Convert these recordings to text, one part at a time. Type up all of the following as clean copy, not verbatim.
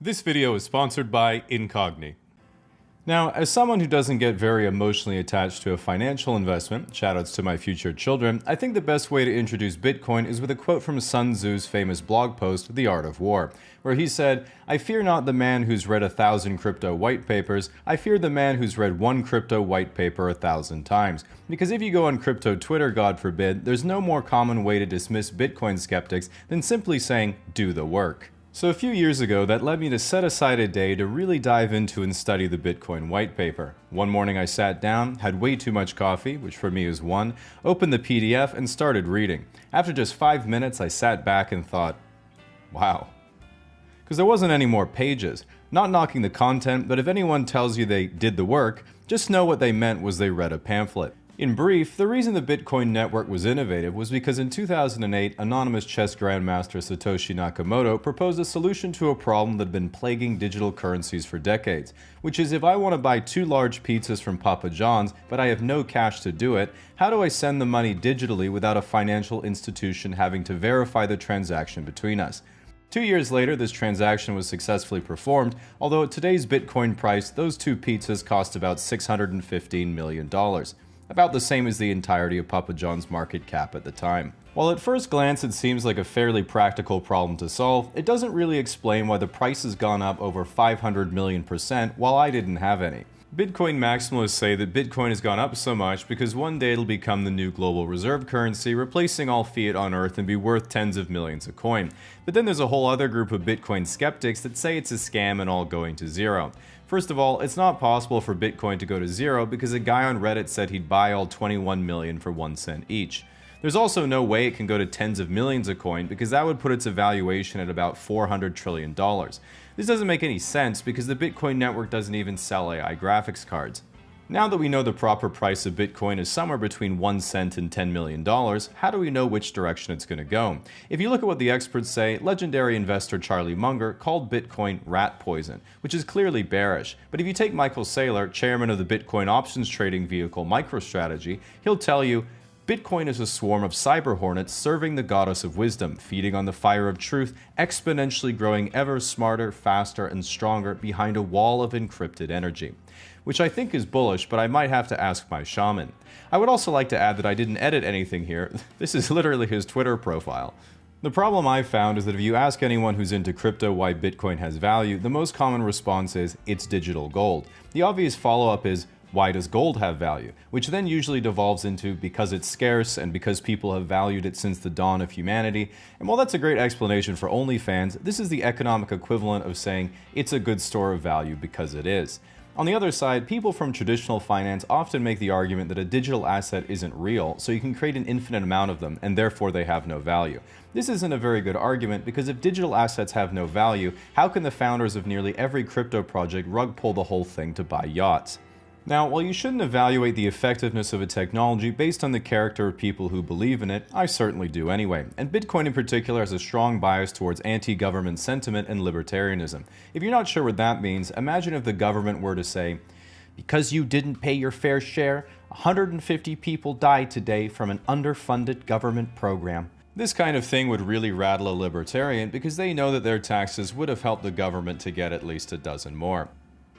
This video is sponsored by Incogni. Now, as someone who doesn't get very emotionally attached to a financial investment, shoutouts to my future children, I think the best way to introduce Bitcoin is with a quote from Sun Tzu's famous blog post, The Art of War, where he said, "I fear not the man who's read 1,000 crypto white papers, I fear the man who's read one crypto white paper 1,000 times. Because if you go on crypto Twitter, God forbid, there's no more common way to dismiss Bitcoin skeptics than simply saying, do the work." So a few years ago, that led me to set aside a day to really dive into and study the Bitcoin white paper. One morning I sat down, had way too much coffee, which for me is one, opened the PDF and started reading. After just 5 minutes, I sat back and thought, wow. Because there wasn't any more pages. Not knocking the content, but if anyone tells you they did the work, just know what they meant was they read a pamphlet. In brief, the reason the Bitcoin network was innovative was because in 2008, anonymous chess grandmaster Satoshi Nakamoto proposed a solution to a problem that had been plaguing digital currencies for decades, which is if I want to buy 2 large pizzas from Papa John's, but I have no cash to do it, how do I send the money digitally without a financial institution having to verify the transaction between us? 2 years later, this transaction was successfully performed, although at today's Bitcoin price, those 2 pizzas cost about $615 million. About the same as the entirety of Papa John's market cap at the time. While at first glance it seems like a fairly practical problem to solve, it doesn't really explain why the price has gone up over 500 million% while I didn't have any. Bitcoin maximalists say that Bitcoin has gone up so much because one day it'll become the new global reserve currency, replacing all fiat on Earth and be worth tens of millions a coin. But then there's a whole other group of Bitcoin skeptics that say it's a scam and all going to zero. First of all, it's not possible for Bitcoin to go to zero because a guy on Reddit said he'd buy all 21 million for 1 cent each. There's also no way it can go to tens of millions a coin because that would put its evaluation at about $400 trillion. This doesn't make any sense because the Bitcoin network doesn't even sell AI graphics cards. Now that we know the proper price of Bitcoin is somewhere between 1 cent and $10 million, how do we know which direction it's going to go? If you look at what the experts say, legendary investor Charlie Munger called Bitcoin rat poison, which is clearly bearish. But if you take Michael Saylor, chairman of the Bitcoin options trading vehicle MicroStrategy, he'll tell you, Bitcoin is a swarm of cyber hornets serving the goddess of wisdom, feeding on the fire of truth, exponentially growing ever smarter, faster, and stronger behind a wall of encrypted energy. Which I think is bullish, but I might have to ask my shaman. I would also like to add that I didn't edit anything here. This is literally his Twitter profile. The problem I've found is that if you ask anyone who's into crypto why Bitcoin has value, the most common response is, it's digital gold. The obvious follow-up is, why does gold have value? Which then usually devolves into because it's scarce and because people have valued it since the dawn of humanity. And while that's a great explanation for OnlyFans, this is the economic equivalent of saying it's a good store of value because it is. On the other side, people from traditional finance often make the argument that a digital asset isn't real, so you can create an infinite amount of them, and therefore they have no value. This isn't a very good argument because if digital assets have no value, how can the founders of nearly every crypto project rug pull the whole thing to buy yachts? Now, while you shouldn't evaluate the effectiveness of a technology based on the character of people who believe in it, I certainly do anyway. And Bitcoin in particular has a strong bias towards anti-government sentiment and libertarianism. If you're not sure what that means, imagine if the government were to say, because you didn't pay your fair share, 150 people died today from an underfunded government program. This kind of thing would really rattle a libertarian because they know that their taxes would have helped the government to get at least a dozen more.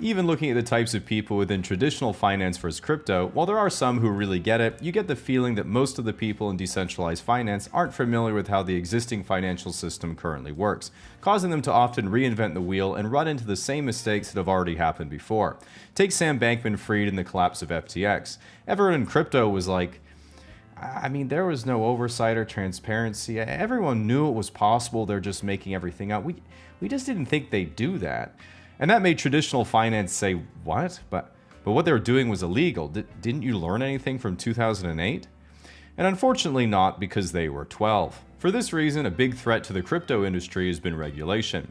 Even looking at the types of people within traditional finance versus crypto, while there are some who really get it, you get the feeling that most of the people in decentralized finance aren't familiar with how the existing financial system currently works, causing them to often reinvent the wheel and run into the same mistakes that have already happened before. Take Sam Bankman-Fried and the collapse of FTX. Everyone in crypto was like, there was no oversight or transparency. Everyone knew it was possible. They're just making everything up. We just didn't think they'd do that. And that made traditional finance say, what? But what they were doing was illegal. Didn't you learn anything from 2008? And unfortunately not, because they were 12. For this reason, a big threat to the crypto industry has been regulation.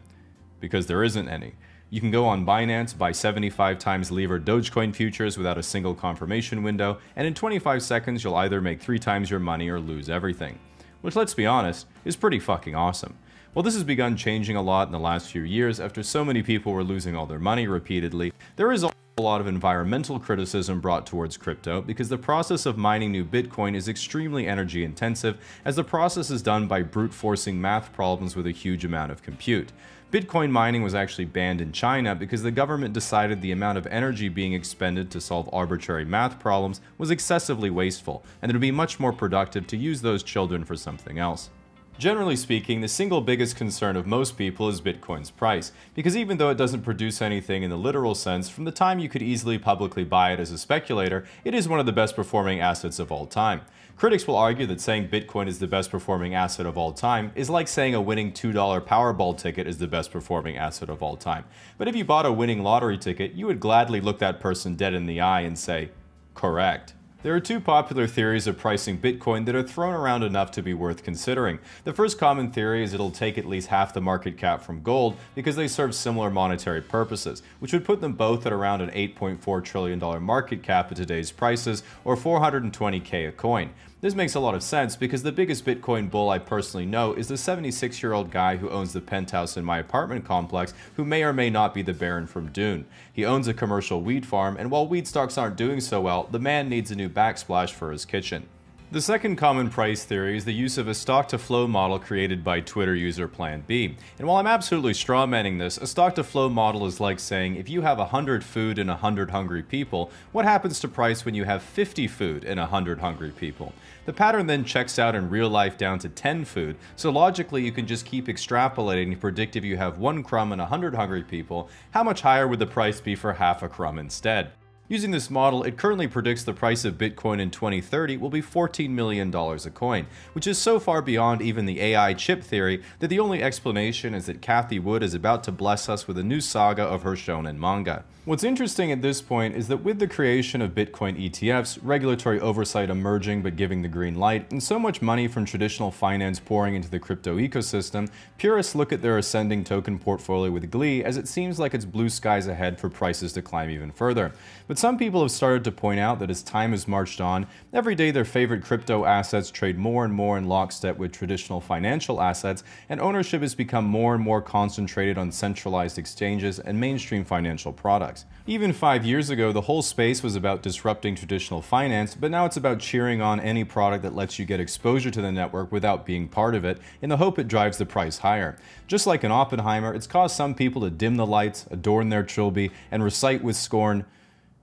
Because there isn't any. You can go on Binance, buy 75 times levered Dogecoin futures without a single confirmation window, and in 25 seconds you'll either make 3 times your money or lose everything. Which, let's be honest, is pretty fucking awesome. Well, this has begun changing a lot in the last few years after so many people were losing all their money repeatedly. There is a lot of environmental criticism brought towards crypto because the process of mining new Bitcoin is extremely energy intensive, as the process is done by brute forcing math problems with a huge amount of compute. Bitcoin mining was actually banned in China because the government decided the amount of energy being expended to solve arbitrary math problems was excessively wasteful, and it would be much more productive to use those children for something else. Generally speaking, the single biggest concern of most people is Bitcoin's price, because even though it doesn't produce anything in the literal sense, from the time you could easily publicly buy it as a speculator, it is one of the best performing assets of all time. Critics will argue that saying Bitcoin is the best performing asset of all time is like saying a winning $2 Powerball ticket is the best performing asset of all time. But if you bought a winning lottery ticket, you would gladly look that person dead in the eye and say, correct. There are two popular theories of pricing Bitcoin that are thrown around enough to be worth considering. The first common theory is it'll take at least half the market cap from gold because they serve similar monetary purposes, which would put them both at around an $8.4 trillion market cap at today's prices, or $420K a coin. This makes a lot of sense because the biggest Bitcoin bull I personally know is the 76-year-old guy who owns the penthouse in my apartment complex, who may or may not be the Baron from Dune. He owns a commercial weed farm, and while weed stocks aren't doing so well, the man needs a new backsplash for his kitchen. The second common price theory is the use of a stock-to-flow model created by Twitter user Plan B. And while I'm absolutely strawmanning this, a stock-to-flow model is like saying if you have 100 food and 100 hungry people, what happens to price when you have 50 food and 100 hungry people? The pattern then checks out in real life down to 10 food, so logically you can just keep extrapolating to predict if you have 1 crumb and 100 hungry people, how much higher would the price be for half a crumb instead? Using this model, it currently predicts the price of Bitcoin in 2030 will be $14 million a coin, which is so far beyond even the AI chip theory that the only explanation is that Cathie Wood is about to bless us with a new saga of her shonen manga. What's interesting at this point is that with the creation of Bitcoin ETFs, regulatory oversight emerging but giving the green light, and so much money from traditional finance pouring into the crypto ecosystem, purists look at their ascending token portfolio with glee, as it seems like it's blue skies ahead for prices to climb even further. But some people have started to point out that as time has marched on, every day their favorite crypto assets trade more and more in lockstep with traditional financial assets, and ownership has become more and more concentrated on centralized exchanges and mainstream financial products. Even 5 years ago, the whole space was about disrupting traditional finance, but now it's about cheering on any product that lets you get exposure to the network without being part of it, in the hope it drives the price higher. Just like in Oppenheimer, it's caused some people to dim the lights, adorn their trilby, and recite with scorn,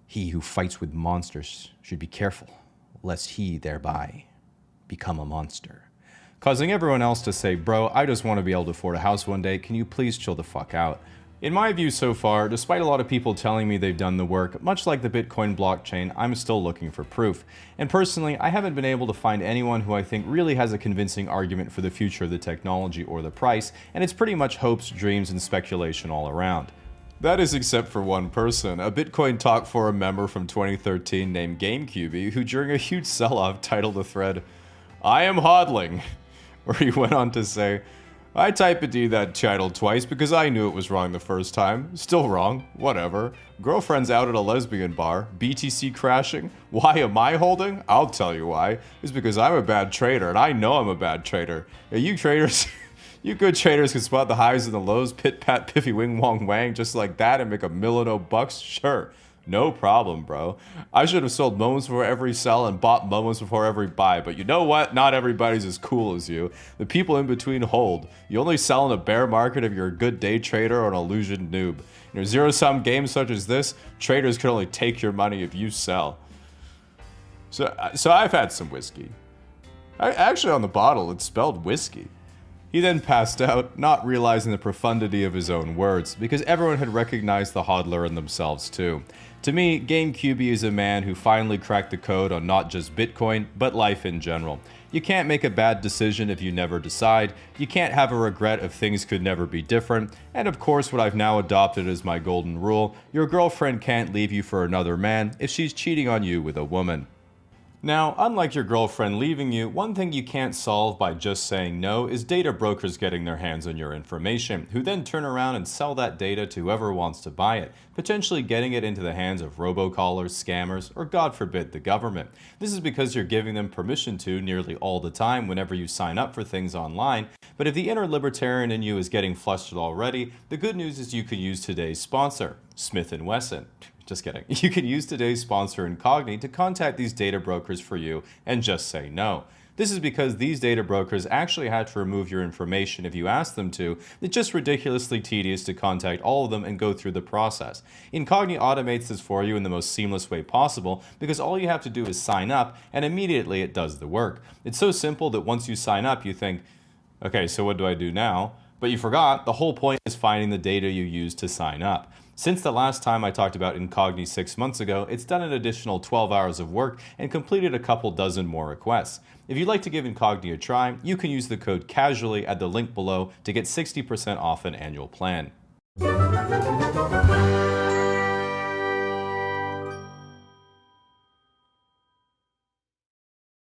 "He who fights with monsters should be careful, lest he thereby become a monster," causing everyone else to say, "Bro, I just want to be able to afford a house one day, can you please chill the fuck out?" In my view so far, despite a lot of people telling me they've done the work, much like the Bitcoin blockchain, I'm still looking for proof. And personally, I haven't been able to find anyone who I think really has a convincing argument for the future of the technology or the price, and it's pretty much hopes, dreams, and speculation all around. That is except for one person, a Bitcoin Talk Forum member from 2013 named GameCube, who during a huge sell-off titled the thread, "I am hodling," where he went on to say, "I typed that title twice because I knew it was wrong the first time. Still wrong. Whatever. Girlfriend's out at a lesbian bar. BTC crashing. Why am I holding? I'll tell you why. It's because I'm a bad trader, and I know I'm a bad trader. Yeah, you traders, you good traders can spot the highs and the lows, pit pat piffy wing wong wang just like that and make $1,000,000. Sure. No problem, bro. I should have sold moments before every sell and bought moments before every buy, but you know what? Not everybody's as cool as you. The people in between hold. You only sell in a bear market if you're a good day trader or an illusion noob. In a zero-sum game such as this, traders can only take your money if you sell. So I've had some whiskey. Actually, on the bottle, it's spelled whiskey. He then passed out, not realizing the profundity of his own words, because everyone had recognized the hodler in themselves too. To me, GameCube is a man who finally cracked the code on not just Bitcoin, but life in general. You can't make a bad decision if you never decide, you can't have a regret if things could never be different, and of course what I've now adopted as my golden rule, your girlfriend can't leave you for another man if she's cheating on you with a woman. Now, unlike your girlfriend leaving you, one thing you can't solve by just saying no is data brokers getting their hands on your information, who then turn around and sell that data to whoever wants to buy it, potentially getting it into the hands of robocallers, scammers, or God forbid, the government. This is because you're giving them permission to nearly all the time whenever you sign up for things online, but if the inner libertarian in you is getting flustered already, the good news is you can use today's sponsor, Smith & Wesson. Just kidding. You can use today's sponsor Incogni to contact these data brokers for you and just say no. This is because these data brokers actually had to remove your information if you asked them to. It's just ridiculously tedious to contact all of them and go through the process. Incogni automates this for you in the most seamless way possible because all you have to do is sign up and immediately it does the work. It's so simple that once you sign up, you think, okay, so what do I do now? But you forgot the whole point is finding the data you used to sign up. Since the last time I talked about Incogni 6 months ago, it's done an additional 12 hours of work and completed a couple dozen more requests. If you'd like to give Incogni a try, you can use the code CASUALLY at the link below to get 60% off an annual plan.